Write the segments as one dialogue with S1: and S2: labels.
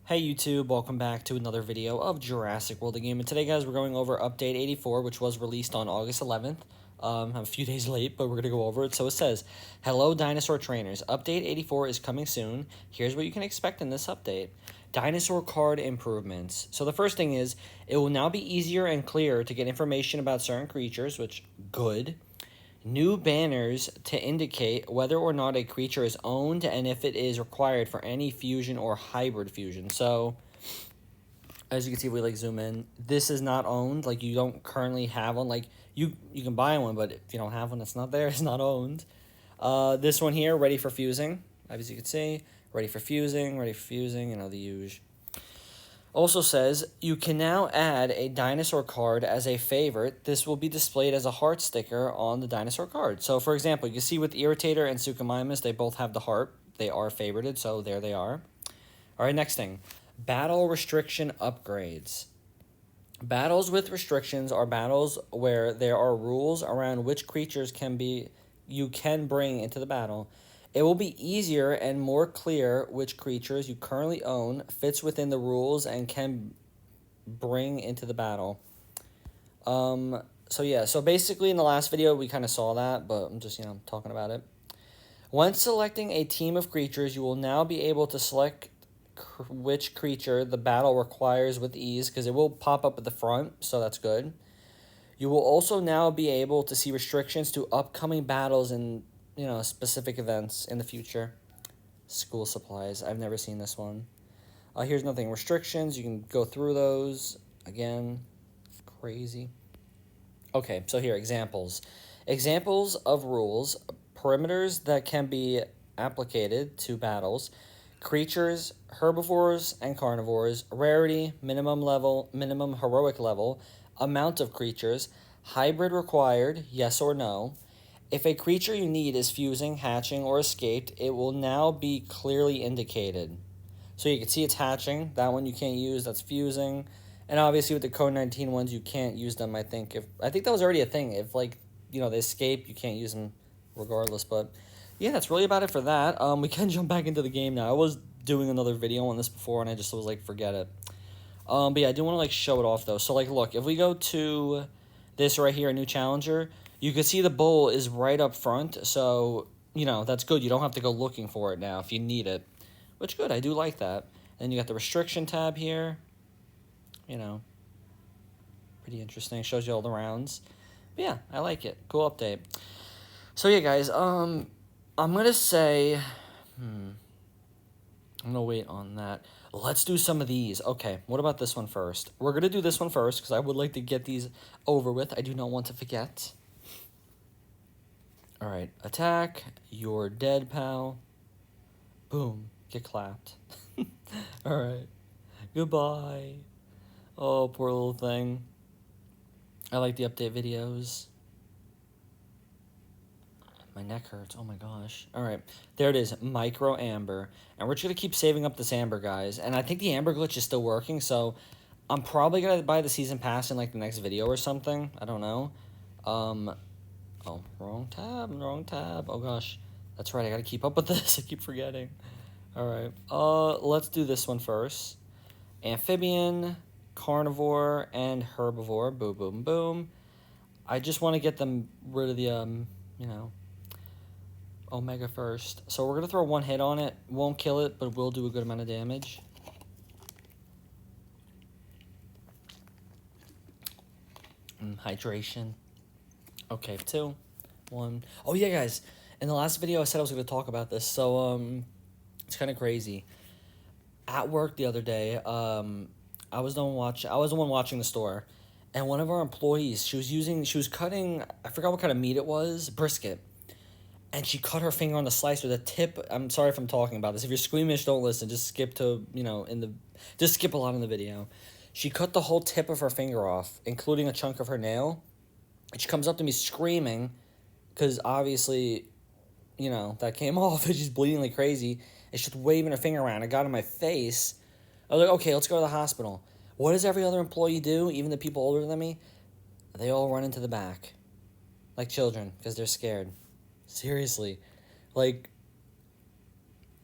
S1: Hey YouTube, welcome back to another video of Jurassic World the game. And today, guys, we're going over Update 84, which was released on August 11th. I'm a few days late, but we're going to go over it. So it says, hello dinosaur trainers, Update 84 is coming soon. Here's what you can expect in this update. Dinosaur card improvements. So the first thing is, it will now be easier and clearer to get information about certain creatures, which, good. New banners to indicate whether or not a creature is owned and if it is required for any fusion or hybrid fusion. So, as you can see, if we zoom in, this is not owned. Like, you don't currently have one. Like, you can buy one, but if you don't have one, it's not there. It's not owned. This one here, ready for fusing. As you can see, ready for fusing, the usual. Also says, you can now add a dinosaur card as a favorite. This will be displayed as a heart sticker on the dinosaur card. So, for example, you can see with Irritator and Suchomimus, they both have the heart. They are favorited, so there they are. All right, next thing. Battle restriction upgrades. Battles with restrictions are battles where there are rules around which creatures you can bring into the battle. It will be easier and more clear which creatures you currently own fits within the rules and can bring into the battle. So basically in the last video we kind of saw that, but I'm just, talking about it. When selecting a team of creatures, you will now be able to select which creature the battle requires with ease, because it will pop up at the front, so that's good. You will also now be able to see restrictions to upcoming battles and specific events in the future. School supplies. I've never seen this one. Here's nothing. Restrictions. You can go through those. Again, crazy. Okay, so here, examples. Examples of rules. Perimeters that can be applicated to battles. Creatures, herbivores, and carnivores. Rarity, minimum heroic level. Amount of creatures. Hybrid required, yes or no. If a creature you need is fusing, hatching, or escaped, it will now be clearly indicated. So you can see it's hatching. That one you can't use. That's fusing. And obviously with the Code 19 ones, you can't use them, I think. I think that was already a thing. If, they escape, you can't use them regardless. But, yeah, that's really about it for that. We can jump back into the game now. I was doing another video on this before, and I just was forget it. But, yeah, I do want to, show it off, though. So, look, if we go to this right here, a new challenger, you can see the bowl is right up front, so, that's good. You don't have to go looking for it now if you need it, which good. I do like that. And you got the restriction tab here, pretty interesting. Shows you all the rounds. But yeah, I like it. Cool update. So, yeah, guys, I'm going to say, I'm going to wait on that. Let's do some of these. Okay, what about this one first? We're going to do this one first because I would like to get these over with. I do not want to forget. All right, attack. You're dead, pal. Boom, get clapped. All right, goodbye. Oh, poor little thing. I like the update videos. My neck hurts. Oh my gosh. All right. There it is. Micro Amber. And we're just going to keep saving up this Amber, guys. And I think the Amber glitch is still working. So I'm probably going to buy the season pass in the next video or something. I don't know. Oh, wrong tab. Oh gosh. That's right. I got to keep up with this. I keep forgetting. All right. Let's do this one first. Amphibian, carnivore, and herbivore. Boom, boom, boom. I just want to get them rid of the, Omega first. So we're going to throw one hit on it. Won't kill it, but will do a good amount of damage. Hydration. Okay, 2, 1. Oh, yeah, guys. In the last video, I said I was going to talk about this. So, it's kind of crazy. At work the other day, I was the one watching the store. And one of our employees, she was cutting, I forgot what kind of meat it was, brisket. And she cut her finger on the slice with a tip. I'm sorry if I'm talking about this. If you're squeamish, don't listen. Just skip to, just skip a lot in the video. She cut the whole tip of her finger off, including a chunk of her nail. And she comes up to me screaming, because obviously, that came off, and she's bleeding like crazy. And she's waving her finger around. It got in my face. I was like, okay, let's go to the hospital. What does every other employee do, even the people older than me? They all run into the back, like children, because they're scared. Seriously. I'm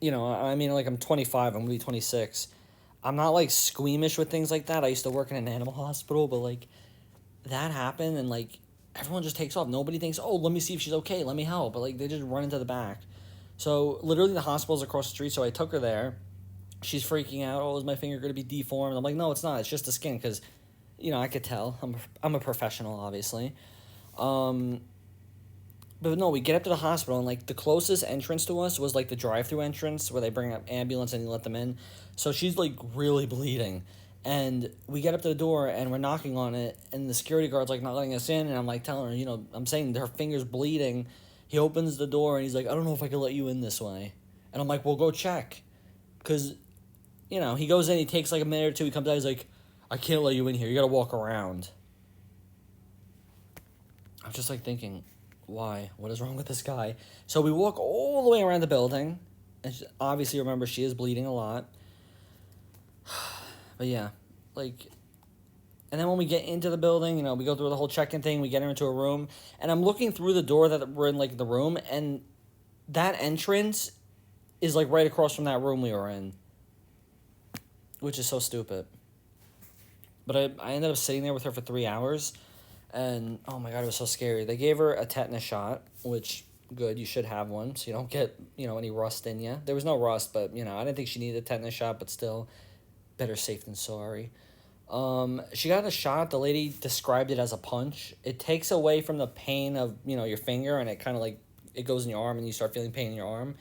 S1: 25, I'm going to be 26. I'm not, like, squeamish with things like that. I used to work in an animal hospital, but, like, that happened, and, like, everyone just takes off. Nobody thinks, oh, let me see if she's okay, let me help. But, like, they just run into the back. So, literally, the hospital's across the street, so I took her there. She's freaking out. Oh, is my finger going to be deformed? I'm like, no, it's not. It's just the skin, because, you know, I could tell. I'm a professional, obviously. Um, but no, we get up to the hospital, and, like, the closest entrance to us was, like, the drive-through entrance where they bring up ambulance and you let them in. So she's, like, really bleeding. And we get up to the door, and we're knocking on it, and the security guard's, like, not letting us in. And I'm, like, telling her, you know, I'm saying her finger's bleeding. He opens the door, and he's like, I don't know if I can let you in this way. And I'm like, well, go check. Because, you know, he goes in, he takes, like, a minute or two. He comes out, he's like, I can't let you in here. You got to walk around. I'm just, like, thinking, why? What is wrong with this guy? So we walk all the way around the building. And she, obviously, remember, she is bleeding a lot. But yeah, like, and then when we get into the building, you know, we go through the whole check-in thing. We get her into a room. And I'm looking through the door that we're in, like, the room. And that entrance is, like, right across from that room we were in. Which is so stupid. But I ended up sitting there with her for 3 hours. And, oh my God, it was so scary. They gave her a tetanus shot, which, good, you should have one, so you don't get, you know, any rust in you. There was no rust, but, you know, I didn't think she needed a tetanus shot, but still, better safe than sorry. She got a shot. The lady described it as a punch. It takes away from the pain of, you know, your finger, and it kind of, like, it goes in your arm, and you start feeling pain in your arm.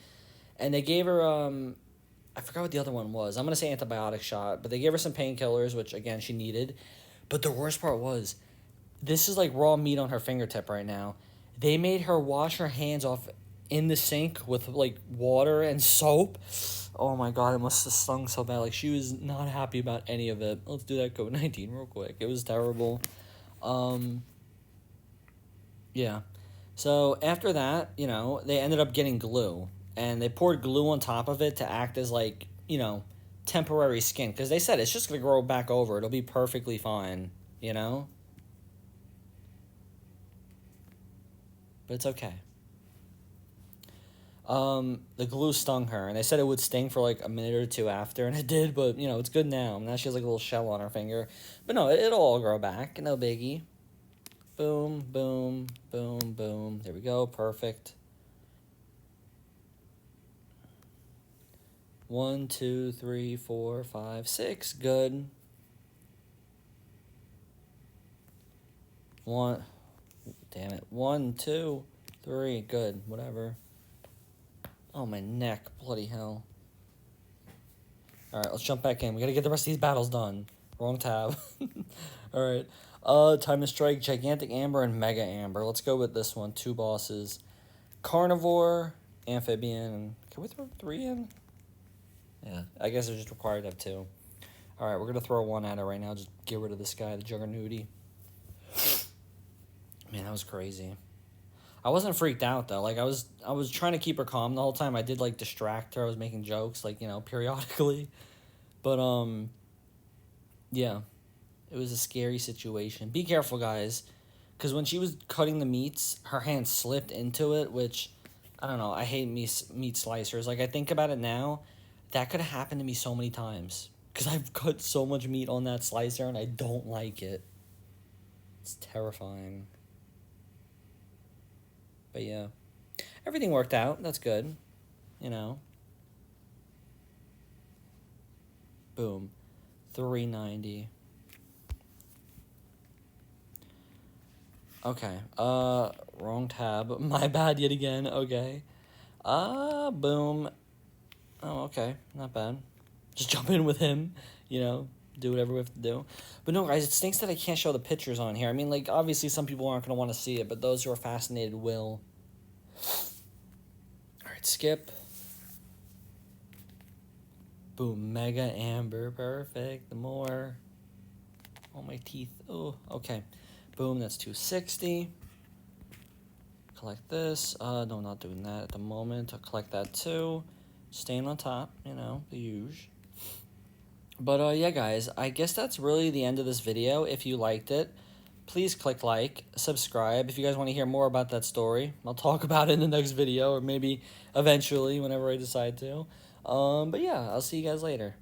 S1: And they gave her, I forgot what the other one was. I'm going to say antibiotic shot, but they gave her some painkillers, which, again, she needed. But the worst part was, this is like raw meat on her fingertip right now. They made her wash her hands off in the sink with, like, water and soap. Oh my God, it must have stung so bad. Like, she was not happy about any of it. Let's do that COVID-19 real quick. It was terrible. Yeah. So after that, you know, they ended up getting glue. And they poured glue on top of it to act as, like, you know, temporary skin. Because they said it's just going to grow back over. It'll be perfectly fine, you know? But it's okay. The glue stung her, and they said it would sting for like a minute or two after, and it did, but, you know, it's good now. Now she has like a little shell on her finger. But no, it'll all grow back, no biggie. Boom, boom, boom, boom. There we go, perfect. 1, 2, 3, 4, 5, 6, good. 1, damn it. 1, 2, 3, good, whatever. Oh, my neck, bloody hell. Alright, let's jump back in. We gotta get the rest of these battles done. Wrong tab. Alright. Time to strike Gigantic Amber and Mega Amber. Let's go with this one. 2 bosses. Carnivore, Amphibian. Can we throw 3 in? Yeah, I guess it's just required to have 2. Alright, we're gonna throw 1 at her right now. Just get rid of this guy, the Juggernauty. Man, that was crazy. I wasn't freaked out, though. Like, I was trying to keep her calm the whole time. I did, like, distract her. I was making jokes, like, you know, periodically. But, yeah. It was a scary situation. Be careful, guys. Because when she was cutting the meats, her hand slipped into it, which, I don't know. I hate meat slicers. Like, I think about it now. That could have happened to me so many times. Because I've cut so much meat on that slicer, and I don't like it. It's terrifying. But yeah, everything worked out. That's good, you know. Boom, 390. Okay, wrong tab. My bad yet again. Okay, boom. Oh, okay, not bad. Just jump in with him, you know. Do whatever we have to do. But no, guys, it stinks that I can't show the pictures on here. I mean, like, obviously some people aren't going to want to see it, but those who are fascinated will. Alright, skip. Boom, Mega Amber, perfect. The more. Oh, my teeth. Oh, okay. Boom, that's 260. Collect this. No, not doing that at the moment. I'll collect that too. Staying on top, you know, the usual. But, yeah, guys, I guess that's really the end of this video. If you liked it, please click like, subscribe. If you guys want to hear more about that story, I'll talk about it in the next video, or maybe eventually, whenever I decide to. But, yeah, I'll see you guys later.